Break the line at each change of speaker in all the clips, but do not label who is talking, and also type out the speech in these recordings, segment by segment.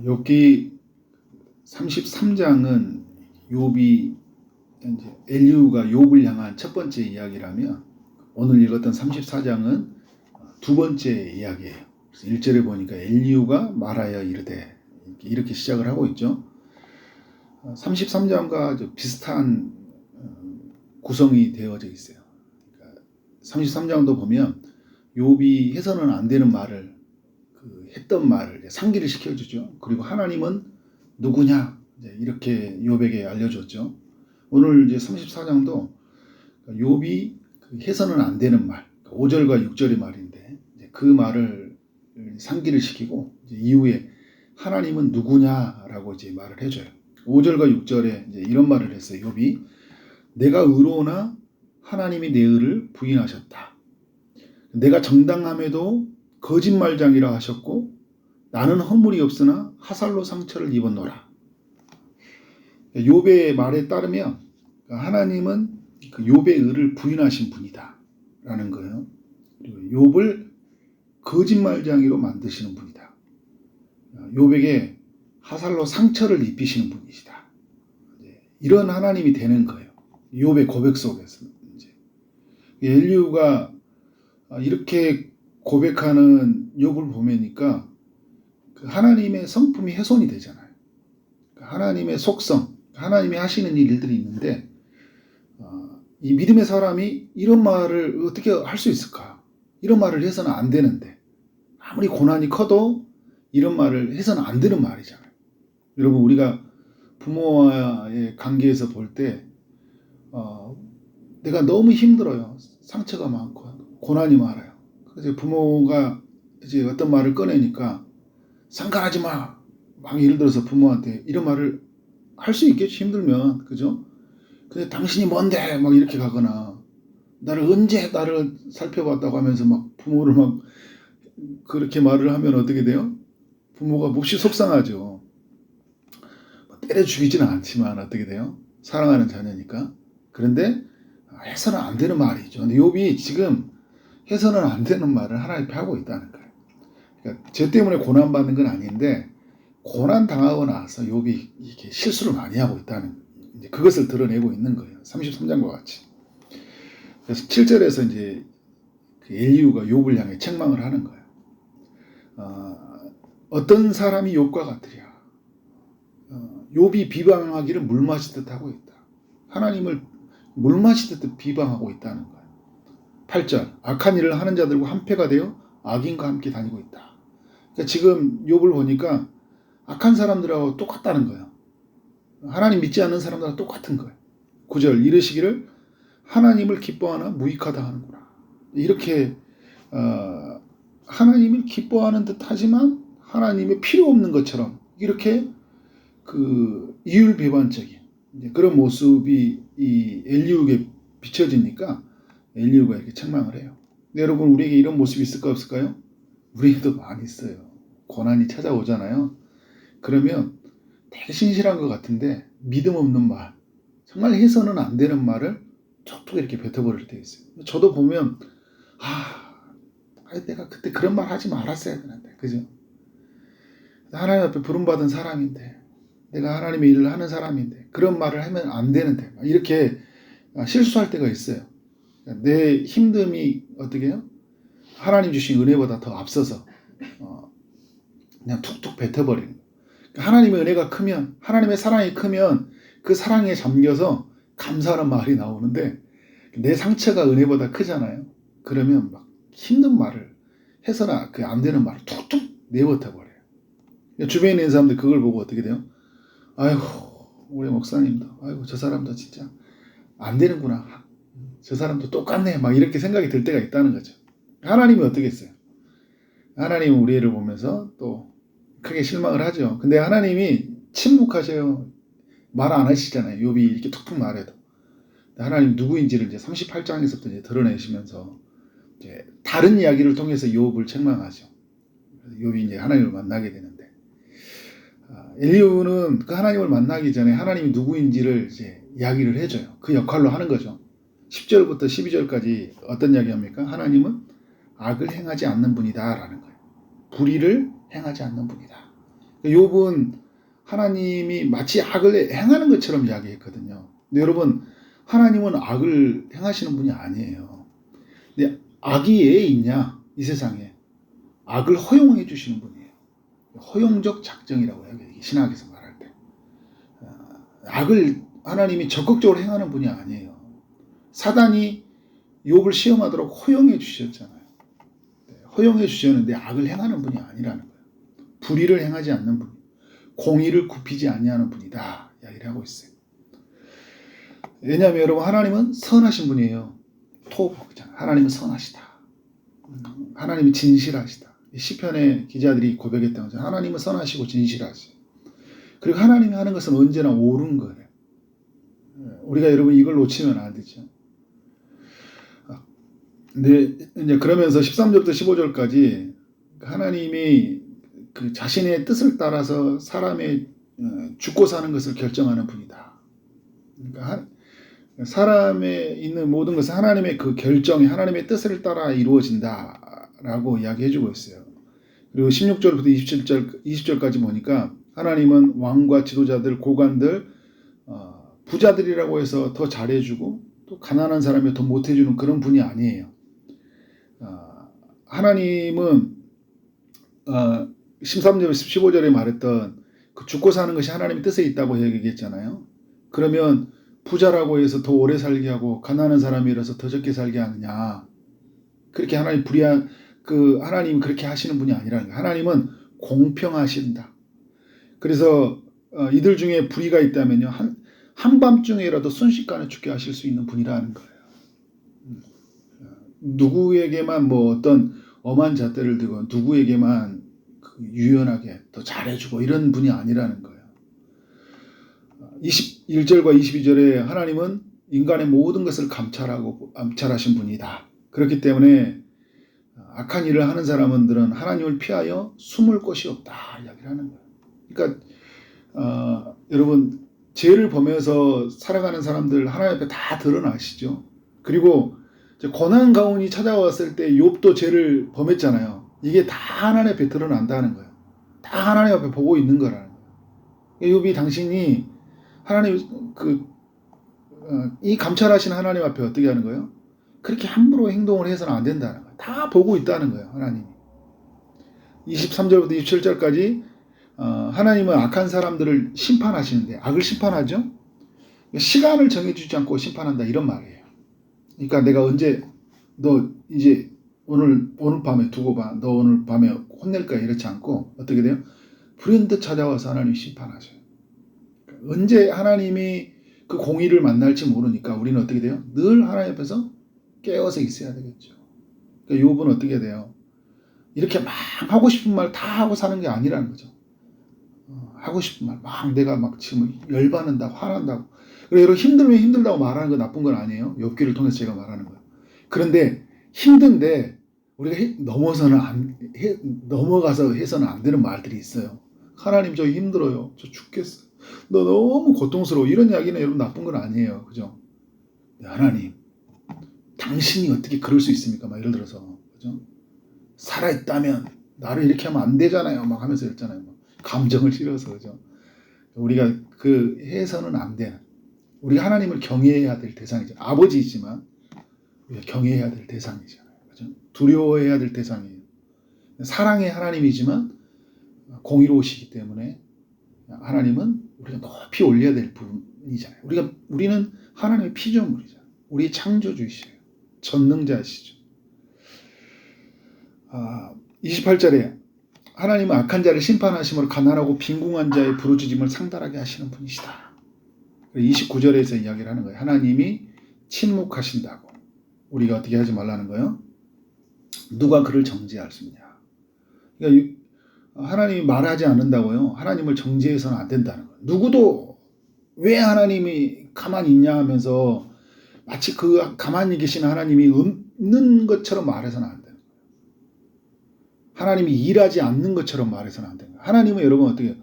욥기 33장은 욥이 이제 엘리후가 욥을 향한 첫 번째 이야기라면 오늘 읽었던 34장은 두 번째 이야기예요. 그래서 1절에 보니까 엘리후가 말하여 이르되 이렇게 시작을 하고 있죠. 33장과 비슷한 구성이 되어져 있어요. 그러니까 33장도 보면 욥이 해서는 안 되는 말을 했던 말을 상기를 시켜주죠. 그리고 하나님은 누구냐 이렇게 욥에게 알려줬죠. 오늘 이제 34장도 욥이 해서는 안 되는 말, 5절과 6절의 말인데 그 말을 상기를 시키고 이후에 하나님은 누구냐라고 이제 말을 해줘요. 5절과 6절에 이제 이런 말을 했어요. 욥이 내가 의로우나 하나님이 내 의를 부인하셨다. 내가 정당함에도 거짓말장이라 하셨고 나는 허물이 없으나 하살로 상처를 입었노라. 욥의 말에 따르면 하나님은 그 욥의 의를 부인하신 분이다 라는 거예요. 그리고 욥을 거짓말장이로 만드시는 분이다. 욥에게 하살로 상처를 입히시는 분이시다. 이런 하나님이 되는 거예요. 욥의 고백 속에서 이제 엘리후가 이렇게 고백하는 욥을 보니까 하나님의 성품이 훼손이 되잖아요. 하나님의 속성, 하나님이 하시는 일들이 있는데 이 믿음의 사람이 이런 말을 어떻게 할 수 있을까? 이런 말을 해서는 안 되는데 아무리 고난이 커도 이런 말을 해서는 안 되는 말이잖아요. 여러분 우리가 부모와의 관계에서 볼 때 내가 너무 힘들어요. 상처가 많고 고난이 많아요. 그래서 부모가 이제 어떤 말을 꺼내니까 상관하지 마. 막 예를 들어서 부모한테 이런 말을 할 수 있겠지, 힘들면. 그죠? 근데 당신이 뭔데? 막 이렇게 가거나 나를 언제 나를 살펴봤다고 하면서 막 부모를 막 그렇게 말을 하면 어떻게 돼요? 부모가 몹시 속상하죠. 때려 죽이지는 않지만 어떻게 돼요? 사랑하는 자녀니까. 그런데 해서는 안 되는 말이죠. 근데 욥이 지금 해서는 안 되는 말을 하나님 앞에 하고 있다는 거예요. 그러니까 쟤 때문에 고난받는 건 아닌데 고난 당하고 나서 욥이 이렇게 실수를 많이 하고 있다는 이제 그것을 드러내고 있는 거예요. 33장과 같이. 그래서 7절에서 이제 그 엘리후가 욥을 향해 책망을 하는 거예요. 어떤 사람이 욥과 같으랴. 욥이 비방하기를 물 마시듯 하고 있다. 하나님을 물 마시듯 비방하고 있다는 거예요. 8절 악한 일을 하는 자들과 한패가 되어 악인과 함께 다니고 있다. 그러니까 지금 욥을 보니까 악한 사람들하고 똑같다는 거예요. 하나님 믿지 않는 사람들하고 똑같은 거예요. 9절 이르시기를 하나님을 기뻐하나 무익하다 하는구나. 이렇게 하나님을 기뻐하는 듯 하지만 하나님의 필요 없는 것처럼 이렇게 그 이율배반적인 그런 모습이 이 엘리후에게 비춰지니까 엘리후가 이렇게 책망을 해요. 근데 여러분 우리에게 이런 모습이 있을까 없을까요? 우리에게도 많이 있어요. 고난이 찾아오잖아요. 그러면 되게 신실한 것 같은데 믿음 없는 말, 정말 해서는 안 되는 말을 툭툭 이렇게 뱉어버릴 때 있어요. 저도 보면 내가 그때 그런 말 하지 말았어야 되는데, 그죠? 하나님 앞에 부름받은 사람인데, 내가 하나님의 일을 하는 사람인데 그런 말을 하면 안 되는데 이렇게 실수할 때가 있어요. 내 힘듦이 어떻게 해요? 하나님 주신 은혜보다 더 앞서서 그냥 툭툭 뱉어버리는 거예요. 하나님의 은혜가 크면, 하나님의 사랑이 크면 그 사랑에 잠겨서 감사하는 말이 나오는데 내 상처가 은혜보다 크잖아요. 그러면 막 힘든 말을 해서는 안 되는 말을 툭툭 내뱉어버려요. 주변에 있는 사람들 그걸 보고 어떻게 돼요? 아이고 우리 목사님도 아이고 저 사람도 진짜 안 되는구나. 저 사람도 똑같네. 막 이렇게 생각이 들 때가 있다는 거죠. 하나님이 어떻게 했어요? 하나님은 우리 애를 보면서 또 크게 실망을 하죠. 근데 하나님이 침묵하셔요. 말 안 하시잖아요. 욥이 이렇게 툭툭 말해도. 하나님 누구인지를 이제 38장에서부터 이제 드러내시면서 이제 다른 이야기를 통해서 욥을 책망하죠. 욥이 이제 하나님을 만나게 되는데 엘리후는 그 하나님을 만나기 전에 하나님이 누구인지를 이제 이야기를 해줘요. 그 역할로 하는 거죠. 10절부터 12절까지 어떤 이야기 합니까? 하나님은 악을 행하지 않는 분이다 라는 거예요. 불의를 행하지 않는 분이다. 욥은 하나님이 마치 악을 행하는 것처럼 이야기했거든요. 근데 여러분, 하나님은 악을 행하시는 분이 아니에요. 근데 악이 왜 있냐? 이 세상에 악을 허용해 주시는 분이에요. 허용적 작정이라고 해요. 신학에서 말할 때. 악을 하나님이 적극적으로 행하는 분이 아니에요. 사단이 욥을 시험하도록 허용해 주셨잖아요. 허용해 주셨는데 악을 행하는 분이 아니라는 거예요. 불의를 행하지 않는 분, 공의를 굽히지 아니하는 분이다 이야기를 하고 있어요. 왜냐하면 여러분, 하나님은 선하신 분이에요. 토보잖아요. 하나님은 선하시다. 하나님이 진실하시다. 시편의 기자들이 고백했던 거죠. 하나님은 선하시고 진실하시고, 그리고 하나님이 하는 것은 언제나 옳은 거예요. 우리가 여러분 이걸 놓치면 안 되죠. 근데 이제 그러면서 13절부터 15절까지 하나님이 그 자신의 뜻을 따라서 사람의 죽고 사는 것을 결정하는 분이다. 그러니까 사람에 있는 모든 것은 하나님의 그 결정이 하나님의 뜻을 따라 이루어진다라고 이야기해주고 있어요. 그리고 16절부터 20절까지 보니까 하나님은 왕과 지도자들, 고관들, 부자들이라고 해서 더 잘해주고 또 가난한 사람이 더 못해주는 그런 분이 아니에요. 하나님은 13절, 15절에 말했던 그 죽고 사는 것이 하나님의 뜻에 있다고 얘기했잖아요. 그러면 부자라고 해서 더 오래 살게 하고 가난한 사람이라서 더 적게 살게 하느냐? 그렇게 하나님 불의한 하나님 그렇게 하시는 분이 아니라는 거예요. 하나님은 공평하신다. 그래서 이들 중에 불의가 있다면요, 한밤중에라도 순식간에 죽게 하실 수 있는 분이라는 거예요. 누구에게만 뭐 어떤 엄한 잣대를 들고 누구에게만 유연하게 더 잘해주고 이런 분이 아니라는 거예요. 21절과 22절에 하나님은 인간의 모든 것을 감찰하신 분이다. 그렇기 때문에 악한 일을 하는 사람들은 하나님을 피하여 숨을 곳이 없다 이야기를 하는 거예요. 그러니까 여러분, 죄를 범해서 살아가는 사람들 하나님 앞에 다 드러나시죠. 그리고 고난 가운이 찾아왔을 때 욥도 죄를 범했잖아요. 이게 다 하나님 앞에 드러난다는 거예요. 다 하나님 앞에 보고 있는 거라는 거예요. 욥이 당신이 하나님 이 감찰하신 하나님 앞에 어떻게 하는 거예요? 그렇게 함부로 행동을 해서는 안 된다는 거예요. 다 보고 있다는 거예요. 하나님이. 23절부터 27절까지 하나님은 악한 사람들을 심판하시는데, 악을 심판하죠. 시간을 정해주지 않고 심판한다 이런 말이에요. 그러니까 내가 언제 너 이제 오늘 밤에 두고 봐, 너 오늘 밤에 혼낼 거야 이렇지 않고 어떻게 돼요? 불현듯 찾아와서 하나님이 심판하셔요. 언제 하나님이 그 공의를 만날지 모르니까 우리는 어떻게 돼요? 늘 하나님 앞에서 깨어서 있어야 되겠죠. 그러니까 욥은 어떻게 돼요? 이렇게 막 하고 싶은 말 다 하고 사는 게 아니라는 거죠. 하고 싶은 말 막 내가 막 지금 열받는다고 화난다고. 그리고 여러분, 힘들면 힘들다고 말하는 거 나쁜 건 아니에요. 욥기를 통해서 제가 말하는 거예요. 그런데 힘든데 우리가 넘어가서 해서는 안 되는 말들이 있어요. 하나님 저 힘들어요. 저 죽겠어요. 너 너무 고통스러워. 이런 이야기는 여러분 나쁜 건 아니에요. 그죠? 하나님, 당신이 어떻게 그럴 수 있습니까? 막 예를 들어서, 그죠? 살아있다면 나를 이렇게 하면 안 되잖아요. 막 하면서 했잖아요. 감정을 실어서, 그죠? 우리가 해서는 안 되는, 우리가 하나님을 경외해야 될 대상이죠. 아버지이지만 우리가 경외해야 될 대상이잖아요. 그죠? 두려워해야 될 대상이에요. 사랑의 하나님이지만 공의로우시기 때문에 하나님은 우리가 높이 올려야 될 분이잖아요. 우리는 하나님의 피조물이잖아요. 우리의 창조주이시에요. 전능자시죠. 28절에 하나님은 악한 자를 심판하심으로 가난하고 빈궁한 자의 부르짖음을 상달하게 하시는 분이시다. 29절에서 이야기를 하는 거예요. 하나님이 침묵하신다고. 우리가 어떻게 하지 말라는 거예요? 누가 그를 정죄할 수 있냐. 그러니까 하나님이 말하지 않는다고요. 하나님을 정죄해서는 안 된다는 거예요. 누구도 왜 하나님이 가만히 있냐 하면서 마치 그 가만히 계신 하나님이 없는 것처럼 말해서는 안 돼요. 하나님이 일하지 않는 것처럼 말해서는 안 돼요. 하나님은 여러분 어떻게 해요?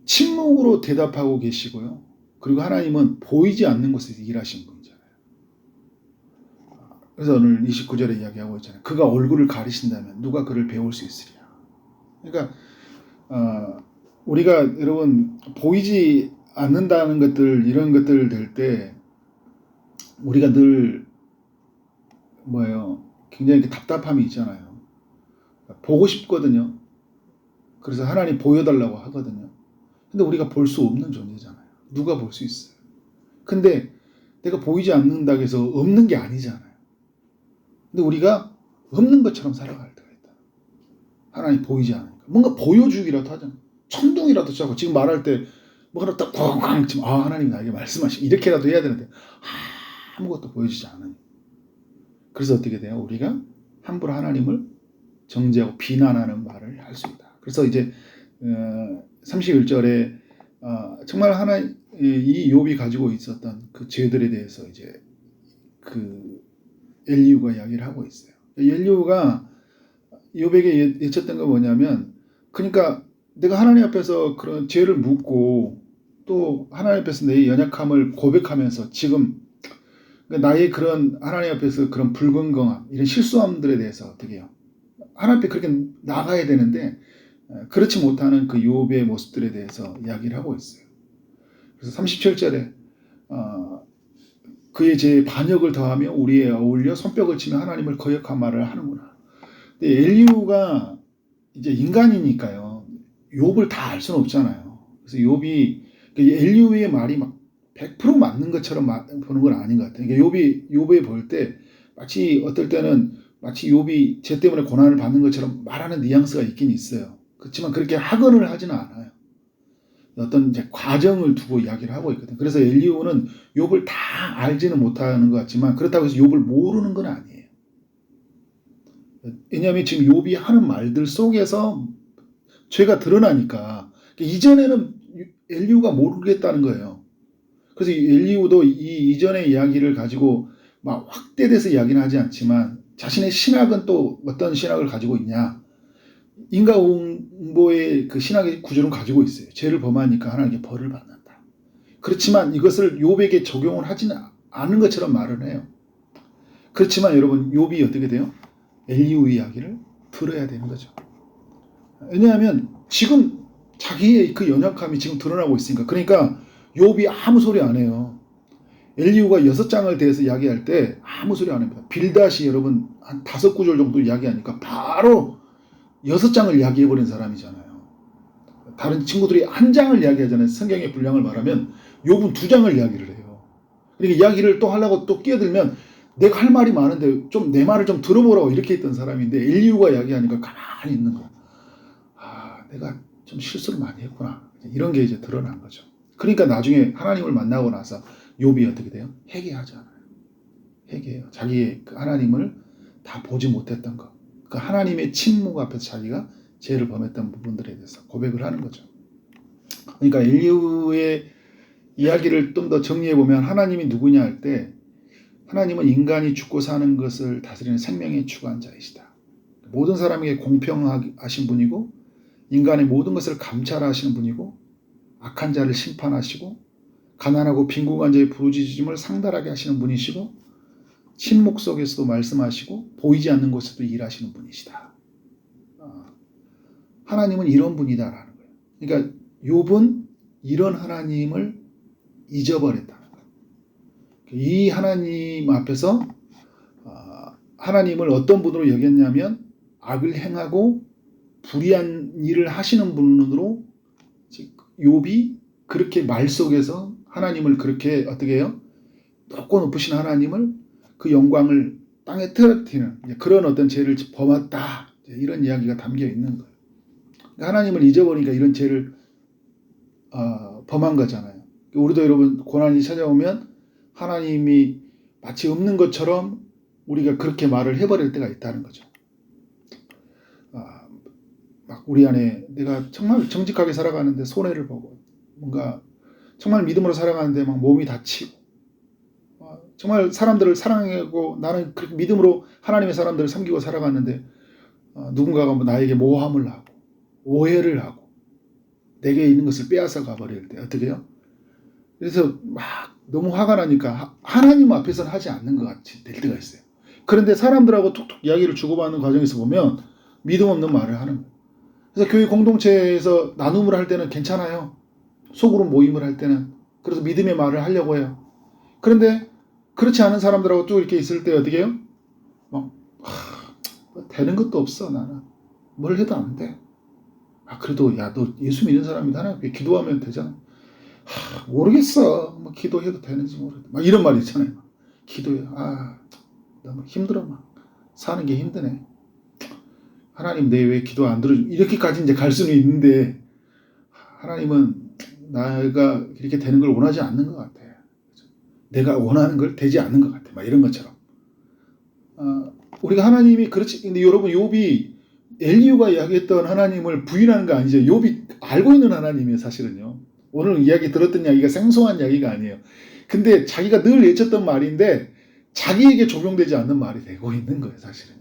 침묵으로 대답하고 계시고요. 그리고 하나님은 보이지 않는 곳에서 일하신 분이잖아요. 그래서 오늘 29절에 이야기하고 있잖아요. 그가 얼굴을 가리신다면 누가 그를 배울 수 있으리라. 그러니까 우리가 여러분 보이지 않는다는 것들 이런 것들 될 때 우리가 늘 뭐예요? 굉장히 답답함이 있잖아요. 보고 싶거든요. 그래서 하나님 보여달라고 하거든요. 근데 우리가 볼 수 없는 존재잖아요. 누가 볼 수 있어요? 근데 내가 보이지 않는다고 해서 없는 게 아니잖아요. 근데 우리가 없는 것처럼 살아갈 때가 있다. 하나님 보이지 않으니까. 뭔가 보여주기라도 하잖아요. 천둥이라도 짜고 지금 말할 때 뭐가 딱 꽝꽝 치면 하나님이 나에게 말씀하시고 이렇게라도 해야 되는데 아무것도 보여주지 않으니. 그래서 어떻게 돼요? 우리가 함부로 하나님을 정죄하고 비난하는 말을 할 수 있다. 그래서 이제 31절에 정말 이 욥이 가지고 있었던 그 죄들에 대해서 이제 그 엘리후가 이야기를 하고 있어요. 엘리후가 욥에게 예쳤던 건 뭐냐면, 그러니까 내가 하나님 앞에서 그런 죄를 묻고 또 하나님 앞에서 내 연약함을 고백하면서 지금 나의 그런 하나님 앞에서 그런 불건강함, 이런 실수함들에 대해서 어떻게 해요? 하나님 앞에 그렇게 나가야 되는데 그렇지 못하는 그 욥의 모습들에 대해서 이야기를 하고 있어요. 그래서 37절에 그의 죄에 반역을 더하며 우리에 어울려 손뼉을 치며 하나님을 거역한 말을 하는구나. 근데 엘리후가 이제 인간이니까요. 욥을 다 알 수는 없잖아요. 그래서 욥이 엘리후의 말이 막 100% 맞는 것처럼 보는 건 아닌 것 같아요. 그러니까 욥이 볼 때 마치 어떨 때는 마치 욥이 죄 때문에 고난을 받는 것처럼 말하는 뉘앙스가 있긴 있어요. 그렇지만 그렇게 학언을 하지는 않아요. 어떤 이제 과정을 두고 이야기를 하고 있거든. 그래서 엘리후는 욥을 다 알지는 못하는 것 같지만 그렇다고 해서 욥을 모르는 건 아니에요. 왜냐하면 지금 욥이 하는 말들 속에서 죄가 드러나니까 이전에는 엘리후가 모르겠다는 거예요. 그래서 엘리후도 이 이전의 이야기를 가지고 막 확대돼서 이야기는 하지 않지만 자신의 신학은 또 어떤 신학을 가지고 있냐? 인과응보의 그 신학의 구조를 가지고 있어요. 죄를 범하니까 하나님께 벌을 받는다. 그렇지만 이것을 욥에게 적용을 하지는 않은 것처럼 말을 해요. 그렇지만 여러분 욥이 어떻게 돼요? 엘리후 이야기를 들어야 되는 거죠. 왜냐하면 지금 자기의 그 연약함이 지금 드러나고 있으니까. 그러니까 욥이 아무 소리 안 해요. 엘리후가 6장을 대해서 이야기할 때 아무 소리 안 합니다. 빌닷이 여러분 한 5구절 정도 이야기하니까 바로 6장을 이야기해버린 사람이잖아요. 다른 친구들이 1장을 이야기하잖아요. 성경의 분량을 말하면 욥은 2장을 이야기를 해요. 그러니까 이야기를 또 하려고 또 끼어들면 내가 할 말이 많은데 좀 내 말을 좀 들어보라고 이렇게 했던 사람인데 엘리후가 이야기하니까 가만히 있는 거야. 내가 좀 실수를 많이 했구나. 이런 게 이제 드러난 거죠. 그러니까 나중에 하나님을 만나고 나서 욥이 어떻게 돼요? 회개하잖아요. 회개해요. 자기의 그 하나님을 다 보지 못했던 것. 그 하나님의 침묵 앞에서 자기가 죄를 범했던 부분들에 대해서 고백을 하는 거죠. 그러니까 엘리후의 이야기를 좀 더 정리해보면 하나님이 누구냐 할 때 하나님은 인간이 죽고 사는 것을 다스리는 생명의 주관자이시다. 모든 사람에게 공평하신 분이고 인간의 모든 것을 감찰하시는 분이고 악한 자를 심판하시고 가난하고 빈궁한 자의 부르짖음을 상달하게 하시는 분이시고 침묵 속에서도 말씀하시고 보이지 않는 곳에서도 일하시는 분이시다. 하나님은 이런 분이다라는 거예요. 그러니까 욥은 이런 하나님을 잊어버렸다는 거예요. 이 하나님 앞에서 하나님을 어떤 분으로 여겼냐면 악을 행하고 불의한 일을 하시는 분으로 욥이 그렇게 말 속에서 하나님을 그렇게 어떻게 해요? 높고 높으신 하나님을 그 영광을 땅에 떨어뜨리는 그런 어떤 죄를 범했다. 이런 이야기가 담겨 있는 거예요. 하나님을 잊어버리니까 이런 죄를 범한 거잖아요. 우리도 여러분 고난이 찾아오면 하나님이 마치 없는 것처럼 우리가 그렇게 말을 해버릴 때가 있다는 거죠. 막 우리 안에 내가 정말 정직하게 살아가는데 손해를 보고 뭔가 정말 믿음으로 살아가는데 막 몸이 다치고 정말 사람들을 사랑하고 나는 그렇게 믿음으로 하나님의 사람들을 섬기고 살아갔는데 누군가가 나에게 모함을 하고 오해를 하고 내게 있는 것을 빼앗아 가버릴 때 어떻게 해요? 그래서 막 너무 화가 나니까 하나님 앞에서는 하지 않는 것 같이 될 때가 있어요. 그런데 사람들하고 톡톡 이야기를 주고받는 과정에서 보면 믿음 없는 말을 하는 거예요. 그래서 교회 공동체에서 나눔을 할 때는 괜찮아요. 속으로 모임을 할 때는. 그래서 믿음의 말을 하려고 해요. 그런데 그렇지 않은 사람들하고 또 이렇게 있을 때 어떻게 해요? 막 되는 것도 없어 나는. 뭘 해도 안 돼. 그래도 야 너 예수 믿는 사람이다. 하나님 기도하면 되잖아. 모르겠어. 뭐 기도해도 되는지 모르겠다. 막 이런 말 있잖아요. 기도해. 너무 힘들어. 막 사는 게 힘드네. 하나님 내 왜 기도 안 들어줘? 이렇게까지 이제 갈 수는 있는데 하나님은 내가 이렇게 되는 걸 원하지 않는 것 같아. 내가 원하는 걸 되지 않는 것 같아. 막 이런 것처럼. 우리가 하나님이 그렇지. 근데 여러분 욥이 엘리후가 이야기했던 하나님을 부인하는 거 아니죠. 욥이 알고 있는 하나님이에요. 사실은요. 오늘 이야기 들었던 이야기가 생소한 이야기가 아니에요. 근데 자기가 늘 외쳤던 말인데 자기에게 적용되지 않는 말이 되고 있는 거예요. 사실은.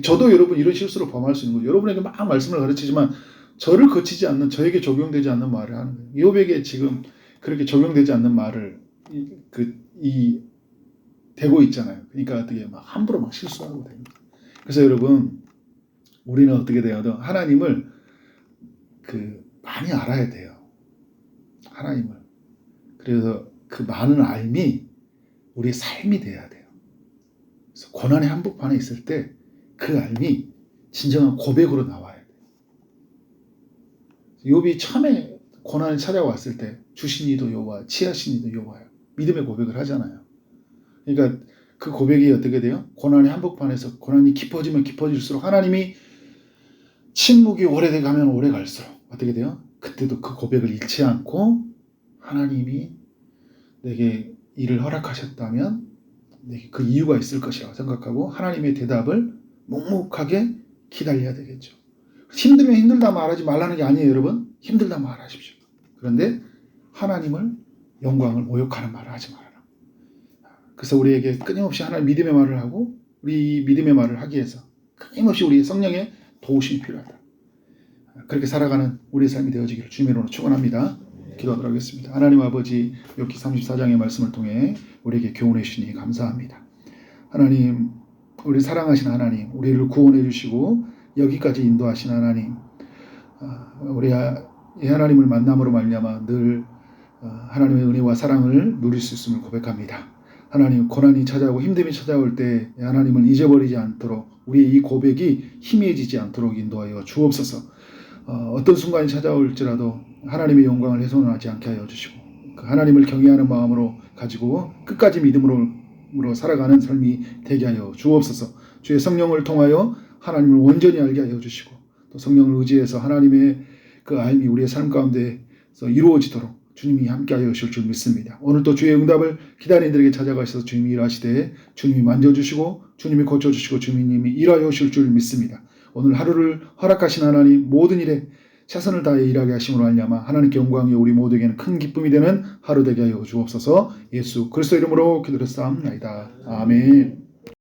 저도 여러분 이런 실수를 범할 수 있는 거예요. 여러분에게 막 말씀을 가르치지만 저를 거치지 않는 저에게 적용되지 않는 말을 하는 거예요. 욥에게 지금 그렇게 적용되지 않는 말을 되고 있잖아요. 그러니까 어떻게 막 함부로 막 실수하고 됩니다. 그래서 여러분 우리는 어떻게 돼요? 하나님을 많이 알아야 돼요. 하나님을. 그래서 그 많은 알미 우리의 삶이 돼야 돼요. 그래서 고난의 한복판에 있을 때 그 알미 진정한 고백으로 나와야 돼요. 욥이 처음에 고난이 찾아왔을 때 주신 이도 여호와, 취하신 이도 여호와요. 믿음의 고백을 하잖아요. 그러니까 그 고백이 어떻게 돼요? 고난의 한복판에서 고난이 깊어지면 깊어질수록 하나님이 침묵이 오래돼 가면 오래 갈수록 어떻게 돼요? 그때도 그 고백을 잃지 않고 하나님이 내게 이를 허락하셨다면 내게 그 이유가 있을 것이라고 생각하고 하나님의 대답을 묵묵하게 기다려야 되겠죠. 힘들면 힘들다 말하지 말라는 게 아니에요, 여러분. 힘들다 말하십시오. 그런데 하나님을 영광을 모욕하는 말을 하지 말아라. 그래서 우리에게 끊임없이 하나님 믿음의 말을 하고 우리 믿음의 말을 하기 위해서 끊임없이 우리 성령의 도우심이 필요하다. 그렇게 살아가는 우리의 삶이 되어지기를 주님의 이름으로 축원합니다. 기도하도록 하겠습니다. 하나님 아버지 욥기 34장의 말씀을 통해 우리에게 교훈해 주시니 감사합니다. 하나님 우리 사랑하신 하나님 우리를 구원해 주시고 여기까지 인도하신 하나님 우리 이 하나님을 만남으로 말미암아 늘 하나님의 은혜와 사랑을 누릴 수 있음을 고백합니다. 하나님 고난이 찾아오고 힘듦이 찾아올 때 하나님을 잊어버리지 않도록 우리의 이 고백이 희미해지지 않도록 인도하여 주옵소서. 어떤 순간이 찾아올지라도 하나님의 영광을 훼손하지 않게 하여 주시고 그 하나님을 경외하는 마음으로 가지고 끝까지 믿음으로 살아가는 삶이 되게 하여 주옵소서. 주의 성령을 통하여 하나님을 온전히 알게 하여 주시고 또 성령을 의지해서 하나님의 그 알미 우리의 삶 가운데서 이루어지도록 주님이 함께하여 주실 줄 믿습니다. 오늘 또 주의 응답을 기다리는 이들에게 찾아가셔서 주님이 일하시되 주님이 만져주시고 주님이 고쳐주시고 주님이 일하여 주실 줄 믿습니다. 오늘 하루를 허락하신 하나님 모든 일에 최선을 다해 일하게 하심으로 말미암아 하나님께 영광이 우리 모두에게는 큰 기쁨이 되는 하루 되게 하여 주옵소서. 예수 그리스도 이름으로 기도드렸사옵나이다. 아멘.